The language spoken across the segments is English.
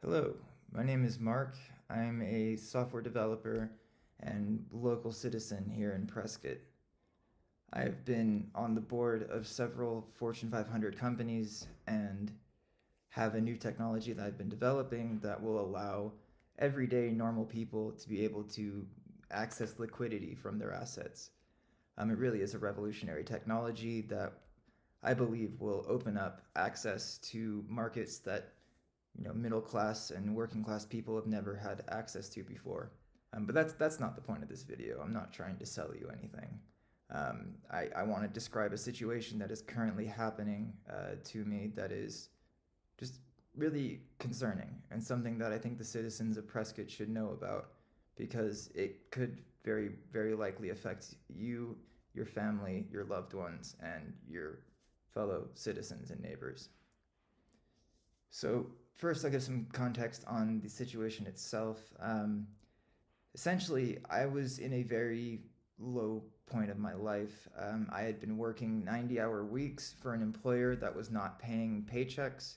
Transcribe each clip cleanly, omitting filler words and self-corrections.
Hello, my name is Mark. I'm a software developer and local citizen here in Prescott. I've been on the board of several Fortune 500 companies and have a new technology that I've been developing that will allow everyday normal people to be able to access liquidity from their assets. It really is a revolutionary technology that I believe will open up access to markets that middle class and working class people have never had access to before. But that's not the point of this video. I'm not trying to sell you anything. I want to describe a situation that is currently happening to me that is just really concerning and something that I think the citizens of Prescott should know about because it could very likely affect you, your family, your loved ones, and your fellow citizens and neighbors. So first, I'll give some context on the situation itself. Essentially, I was in a very low point of my life. I had been working 90-hour weeks for an employer that was not paying paychecks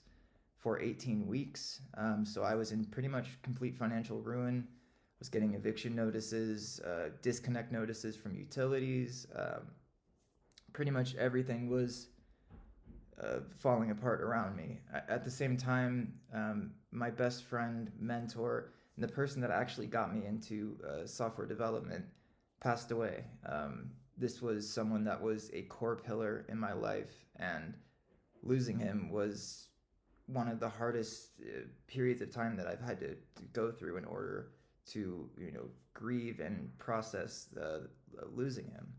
for 18 weeks. So I was in pretty much complete financial ruin. I was getting eviction notices, disconnect notices from utilities. Pretty much everything was falling apart around me. At the same time, my best friend, mentor, and the person that actually got me into software development passed away. This was someone that was a core pillar in my life, and losing him was one of the hardest periods of time that I've had to go through in order to, grieve and process losing him.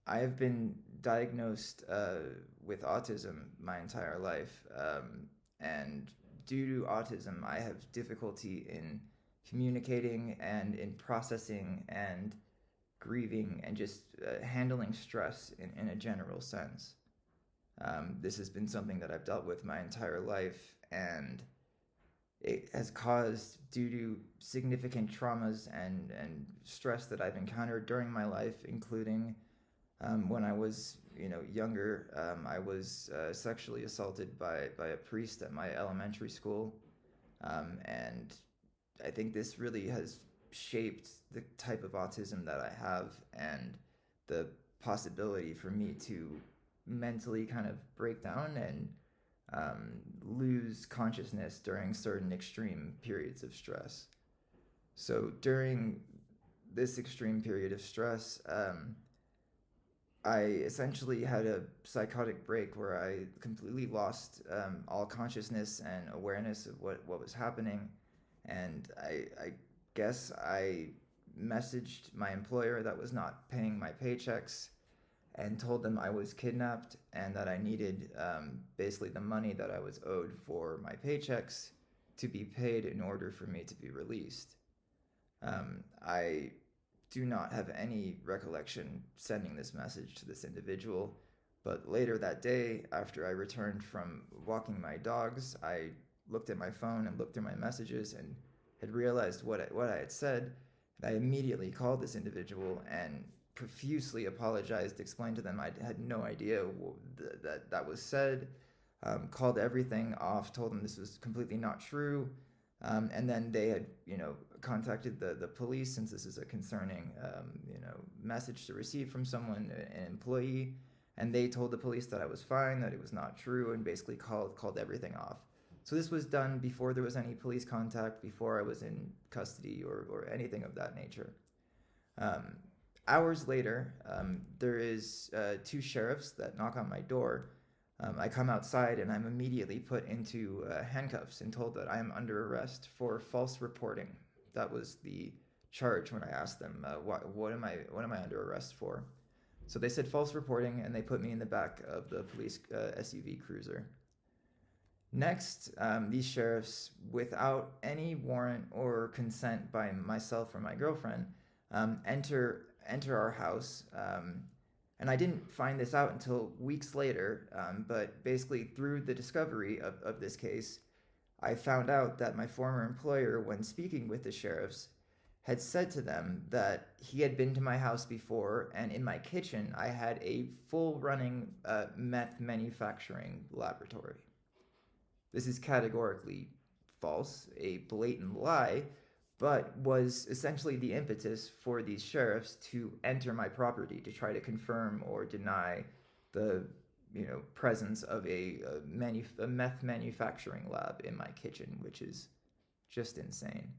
I have been diagnosed with autism my entire life, and due to autism, I have difficulty in communicating and in processing and grieving and just handling stress in a general sense. This has been something that I've dealt with my entire life, and it has caused, due to significant traumas and stress that I've encountered during my life, including when I was, younger. I was sexually assaulted by a priest at my elementary school, and I think this really has shaped the type of autism that I have and the possibility for me to mentally kind of break down and lose consciousness during certain extreme periods of stress. So during this extreme period of stress, I essentially had a psychotic break where I completely lost all consciousness and awareness of what was happening. And I guess I messaged my employer that was not paying my paychecks and told them I was kidnapped and that I needed basically the money that I was owed for my paychecks to be paid in order for me to be released. I do not have any recollection sending this message to this individual, but later that day, after I returned from walking my dogs, I looked at my phone and looked through my messages and had realized what I had said. And I immediately called this individual and profusely apologized, explained to them I had no idea that was said, called everything off, told them this was completely not true. And then they had, contacted the police, since this is a concerning, message to receive from someone, an employee, and they told the police that I was fine, that it was not true, and basically called everything off. So this was done before there was any police contact, before I was in custody or anything of that nature. Hours later, there is two sheriffs that knock on my door. I come outside and I'm immediately put into handcuffs and told that I am under arrest for false reporting. That was the charge when I asked them, what am I under arrest for? So they said false reporting, and they put me in the back of the police SUV cruiser. Next, these sheriffs, without any warrant or consent by myself or my girlfriend, enter our house. And I didn't find this out until weeks later, but basically through the discovery of this case, I found out that my former employer, when speaking with the sheriffs, had said to them that he had been to my house before, and in my kitchen I had a full running meth manufacturing laboratory. This is categorically false, a blatant lie, but was essentially the impetus for these sheriffs to enter my property to try to confirm or deny the presence of a meth manufacturing lab in my kitchen, which is just insane.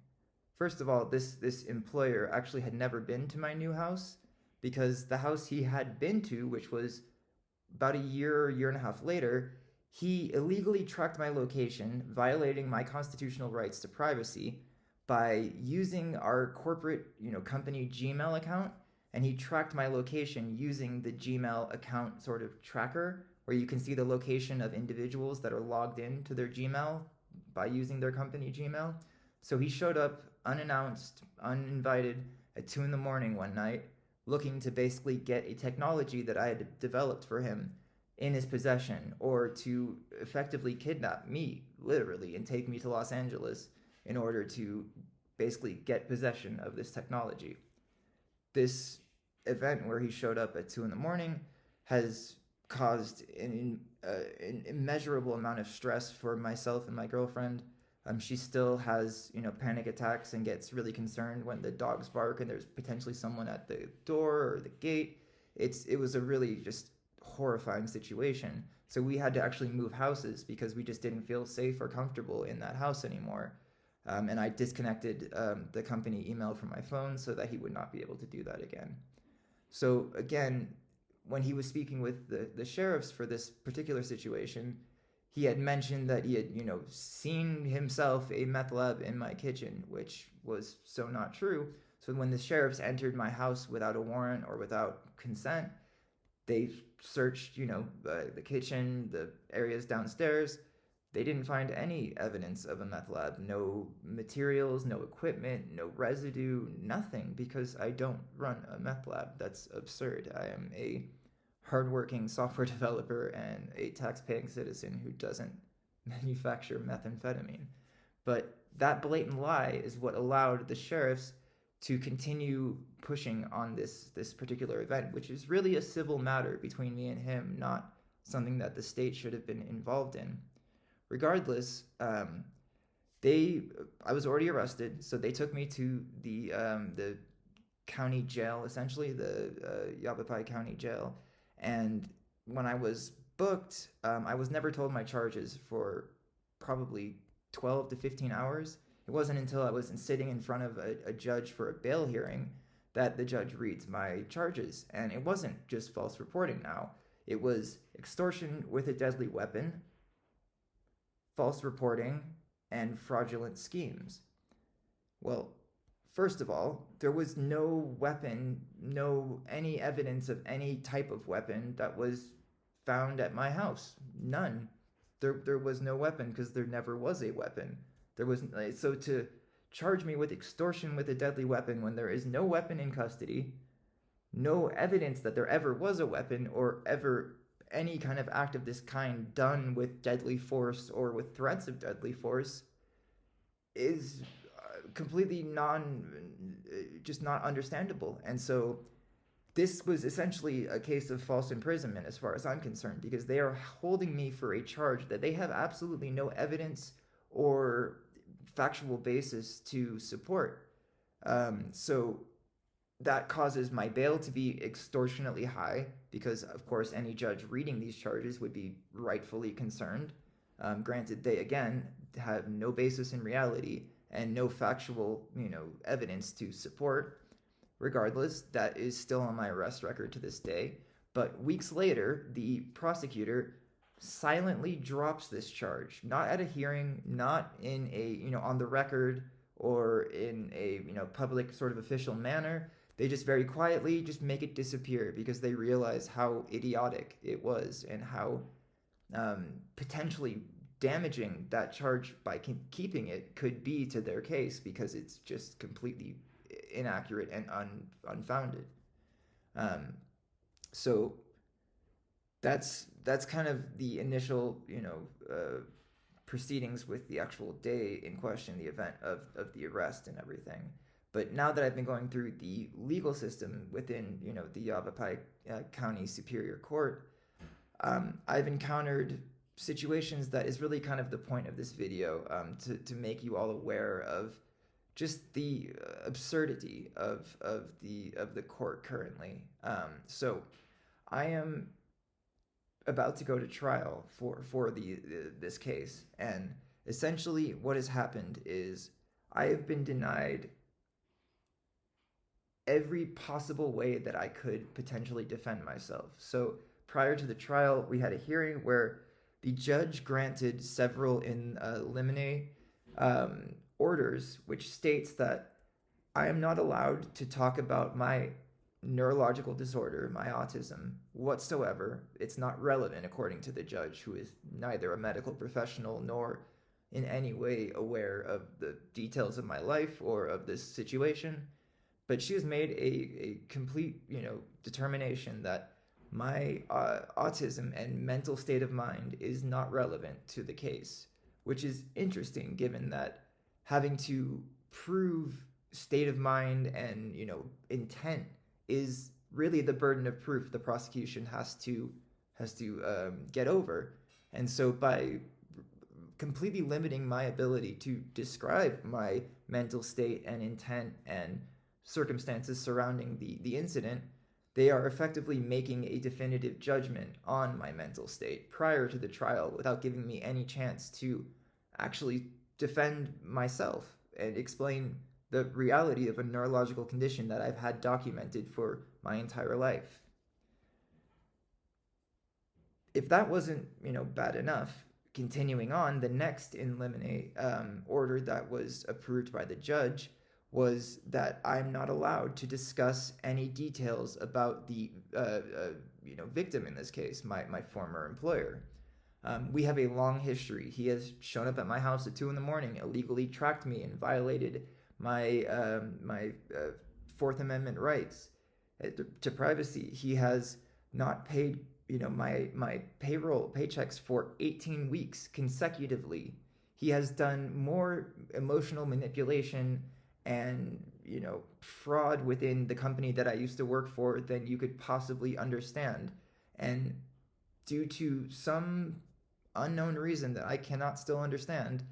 First of all, this employer actually had never been to my new house, because the house he had been to, which was about a year and a half later, he illegally tracked my location, violating my constitutional rights to privacy by using our corporate, company Gmail account, and he tracked my location using the Gmail account sort of tracker, where you can see the location of individuals that are logged in to their Gmail by using their company Gmail. So he showed up unannounced, uninvited, at 2 a.m. one night, looking to basically get a technology that I had developed for him in his possession, or to effectively kidnap me, literally, and take me to Los Angeles in order to basically get possession of this technology. This event where he showed up at 2 a.m. has caused an immeasurable amount of stress for myself and my girlfriend. She still has, panic attacks and gets really concerned when the dogs bark and there's potentially someone at the door or the gate. It was a really just horrifying situation. So we had to actually move houses because we just didn't feel safe or comfortable in that house anymore. And I disconnected the company email from my phone so that he would not be able to do that again. So again, when he was speaking with the sheriffs for this particular situation, he had mentioned that he had, seen himself a meth lab in my kitchen, which was so not true. So when the sheriffs entered my house without a warrant or without consent, they searched, the kitchen, the areas downstairs. They didn't find any evidence of a meth lab. No materials, no equipment, no residue, nothing, because I don't run a meth lab. That's absurd. I am a hardworking software developer and a tax-paying citizen who doesn't manufacture methamphetamine. But that blatant lie is what allowed the sheriffs to continue pushing on this particular event, which is really a civil matter between me and him, not something that the state should have been involved in. Regardless, I was already arrested, so they took me to the county jail, essentially, the Yavapai County Jail. And when I was booked, I was never told my charges for probably 12 to 15 hours. It wasn't until I was sitting in front of a judge for a bail hearing that the judge reads my charges. And it wasn't just false reporting now. It was extortion with a deadly weapon, false reporting, and fraudulent schemes. Well, first of all, there was no weapon, any evidence of any type of weapon that was found at my house. None. There was no weapon because there never was a weapon. So to charge me with extortion with a deadly weapon when there is no weapon in custody, no evidence that there ever was a weapon or ever any kind of act of this kind done with deadly force or with threats of deadly force, is completely just not understandable. And so this was essentially a case of false imprisonment as far as I'm concerned, because they are holding me for a charge that they have absolutely no evidence or factual basis to support. So that causes my bail to be extortionately high, because of course any judge reading these charges would be rightfully concerned. Granted, they again have no basis in reality and no factual, evidence to support. Regardless, that is still on my arrest record to this day. But weeks later, the prosecutor silently drops this charge, not at a hearing, not in a, on the record or in a, public sort of official manner. They just very quietly just make it disappear because they realize how idiotic it was and how potentially damaging that charge by keeping it could be to their case, because it's just completely inaccurate and unfounded. So that's kind of the initial, proceedings with the actual day in question, the event of the arrest and everything. But now that I've been going through the legal system within, the Yavapai County Superior Court, I've encountered situations that is really kind of the point of this video, to make you all aware of just the absurdity of the court currently. So I am about to go to trial for this case, and essentially what has happened is I have been denied every possible way that I could potentially defend myself. So prior to the trial, we had a hearing where the judge granted several in limine orders, which states that I am not allowed to talk about my neurological disorder, my autism, whatsoever. It's not relevant, according to the judge, who is neither a medical professional nor in any way aware of the details of my life or of this situation. But she has made a complete, determination that my autism and mental state of mind is not relevant to the case, which is interesting given that having to prove state of mind and, intent is really the burden of proof the prosecution has to get over. And so by completely limiting my ability to describe my mental state and intent and circumstances surrounding the incident, they are effectively making a definitive judgment on my mental state prior to the trial without giving me any chance to actually defend myself and explain the reality of a neurological condition that I've had documented for my entire life. If that wasn't, bad enough, continuing on, the next in limine order that was approved by the judge was that I'm not allowed to discuss any details about the victim in this case, my former employer. We have a long history. He has shown up at my house at 2 a.m, illegally tracked me, and violated my Fourth Amendment rights to privacy. He has not paid my payroll paychecks for 18 weeks consecutively. He has done more emotional manipulation and fraud within the company that I used to work for than you could possibly understand. And due to some unknown reason that I cannot still understand,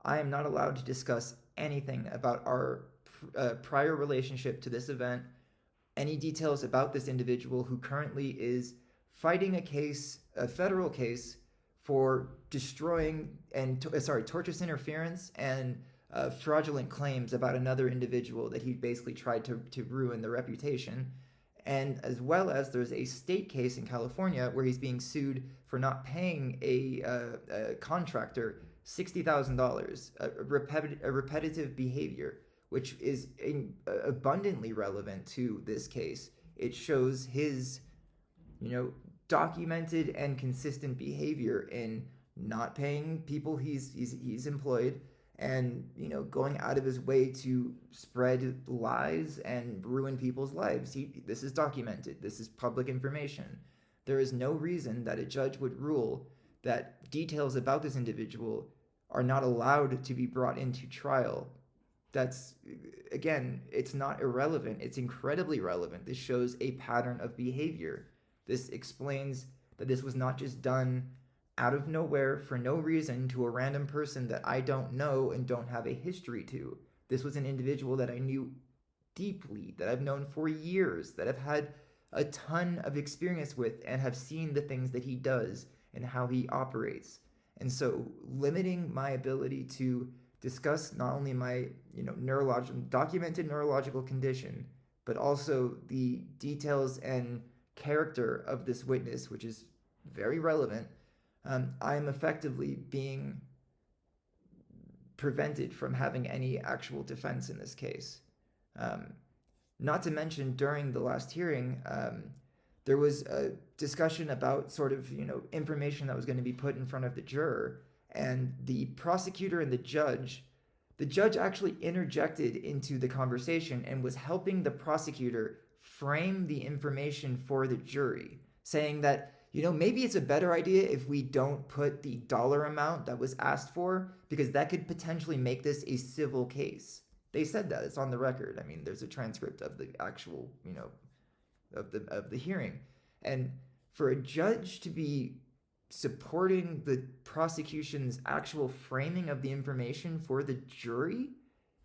I am not allowed to discuss anything about our prior relationship to this event, any details about this individual who currently is fighting a federal case for destroying and tortious interference and fraudulent claims about another individual that he basically tried to ruin the reputation. And as well as there's a state case in California where he's being sued for not paying a contractor $60,000, a repetitive behavior, which is abundantly relevant to this case. It shows his, documented and consistent behavior in not paying people he's employed, and going out of his way to spread lies and ruin people's lives. This is documented. This is public information. There is no reason that a judge would rule that details about this individual are not allowed to be brought into trial. That's, again, it's not irrelevant. It's incredibly relevant. This shows a pattern of behavior. This explains that this was not just done out of nowhere for no reason to a random person that I don't know and don't have a history to. This was an individual that I knew deeply, that I've known for years, that I've had a ton of experience with, and have seen the things that he does and how he operates. And so limiting my ability to discuss not only my documented neurological condition, but also the details and character of this witness, which is very relevant, I am effectively being prevented from having any actual defense in this case. Not to mention, during the last hearing, there was a discussion about sort of, information that was going to be put in front of the juror, and the prosecutor and the judge actually interjected into the conversation and was helping the prosecutor frame the information for the jury, saying that, maybe it's a better idea if we don't put the dollar amount that was asked for, because that could potentially make this a civil case. They said that. It's on the record. I mean, there's a transcript of the actual, of the hearing. And for a judge to be supporting the prosecution's actual framing of the information for the jury?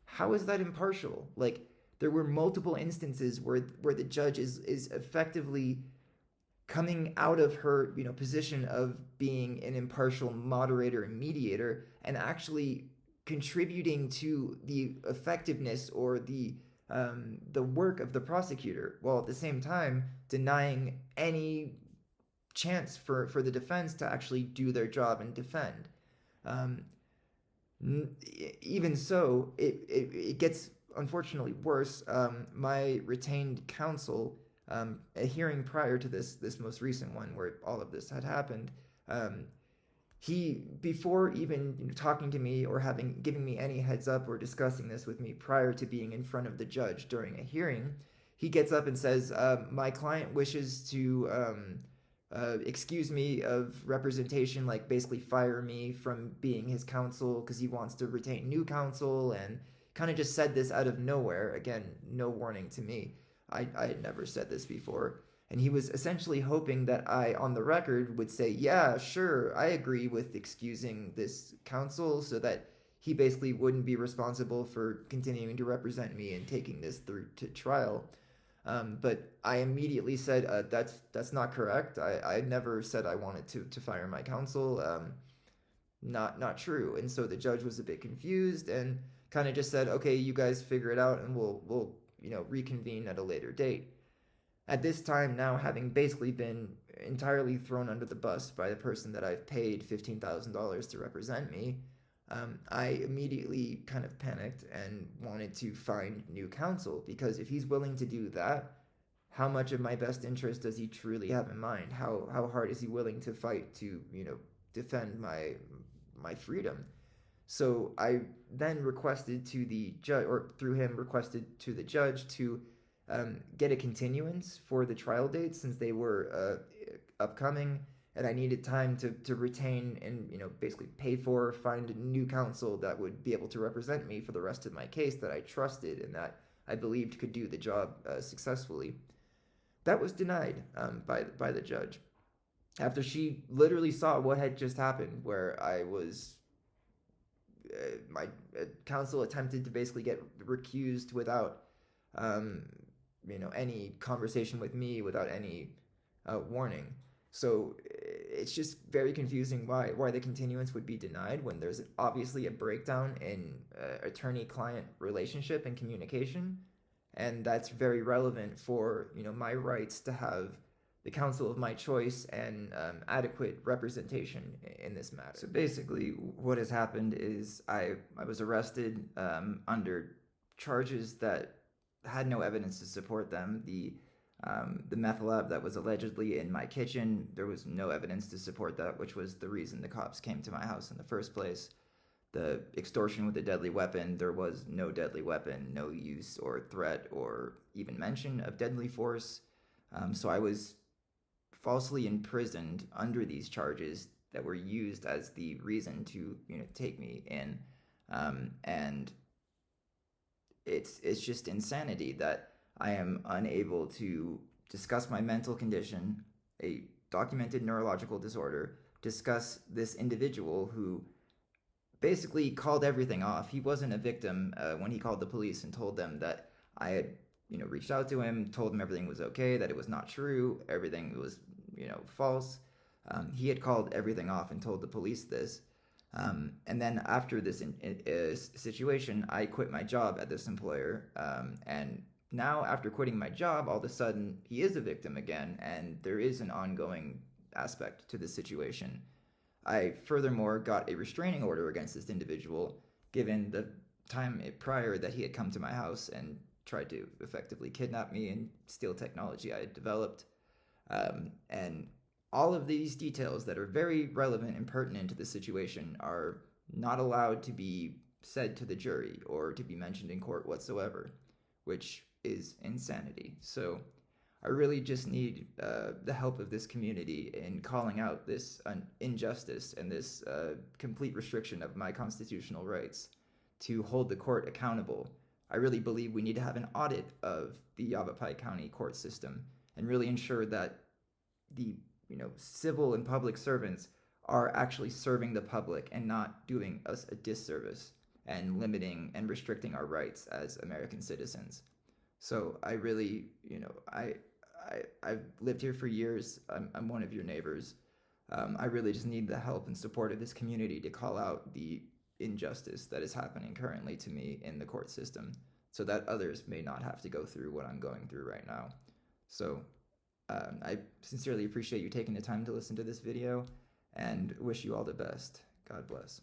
How is that impartial? Like, there were multiple instances where the judge is effectively coming out of her position of being an impartial moderator and mediator and actually contributing to the effectiveness or the work of the prosecutor, while at the same time denying any chance for the defense to actually do their job and defend. Even so, it gets unfortunately worse. My retained counsel, a hearing prior to this most recent one where all of this had happened, he, before even talking to me or giving me any heads up or discussing this with me prior to being in front of the judge during a hearing, he gets up and says, my client wishes to excuse me of representation, like basically fire me from being his counsel because he wants to retain new counsel, and kind of just said this out of nowhere. Again, no warning to me. I had never said this before. And he was essentially hoping that I, on the record, would say, yeah, sure, I agree with excusing this counsel, so that he basically wouldn't be responsible for continuing to represent me and taking this through to trial. But I immediately said, that's not correct. I never said I wanted to fire my counsel. Not true. And so the judge was a bit confused and kind of just said, okay, you guys figure it out, and we'll reconvene at a later date. At this time now, having basically been entirely thrown under the bus by the person that I've paid $15,000 to represent me, I immediately kind of panicked and wanted to find new counsel, because if he's willing to do that, how much of my best interest does he truly have in mind? How hard is he willing to fight to defend my freedom? So I then requested to the judge, or through him requested to the judge, to get a continuance for the trial dates, since they were upcoming, and I needed time to retain and basically pay for, find a new counsel that would be able to represent me for the rest of my case, that I trusted and that I believed could do the job successfully. That was denied by the judge, after she literally saw what had just happened, where I was my counsel attempted to basically get recused without any conversation with me, without any warning. So it's just very confusing why the continuance would be denied when there's obviously a breakdown in attorney-client relationship and communication, and that's very relevant for my rights to have the counsel of my choice and adequate representation in this matter. So basically, what has happened is I was arrested under charges that had no evidence to support them. The meth lab that was allegedly in my kitchen, there was no evidence to support that, which was the reason the cops came to my house in the first place. The extortion with a deadly weapon, there was no deadly weapon, no use or threat or even mention of deadly force. So I was falsely imprisoned under these charges that were used as the reason to take me in, and it's just insanity that I am unable to discuss my mental condition, a documented neurological disorder, discuss this individual who basically called everything off. He wasn't a victim when he called the police and told them that I had reached out to him, told him everything was okay, that it was not true, everything was false. He had called everything off and told the police this. And then after this situation, I quit my job at this employer, and now after quitting my job, all of a sudden he is a victim again, and there is an ongoing aspect to this situation. I furthermore got a restraining order against this individual, given the time prior that he had come to my house and tried to effectively kidnap me and steal technology I had developed. And all of these details that are very relevant and pertinent to the situation are not allowed to be said to the jury or to be mentioned in court whatsoever, which is insanity. So I really just need the help of this community in calling out this injustice and this complete restriction of my constitutional rights, to hold the court accountable. I really believe we need to have an audit of the Yavapai County court system and really ensure that the civil and public servants are actually serving the public and not doing us a disservice and limiting and restricting our rights as American citizens. So I really, I've lived here for years. I'm one of your neighbors. I really just need the help and support of this community to call out the injustice that is happening currently to me in the court system so that others may not have to go through what I'm going through right now. So I sincerely appreciate you taking the time to listen to this video and wish you all the best. God bless.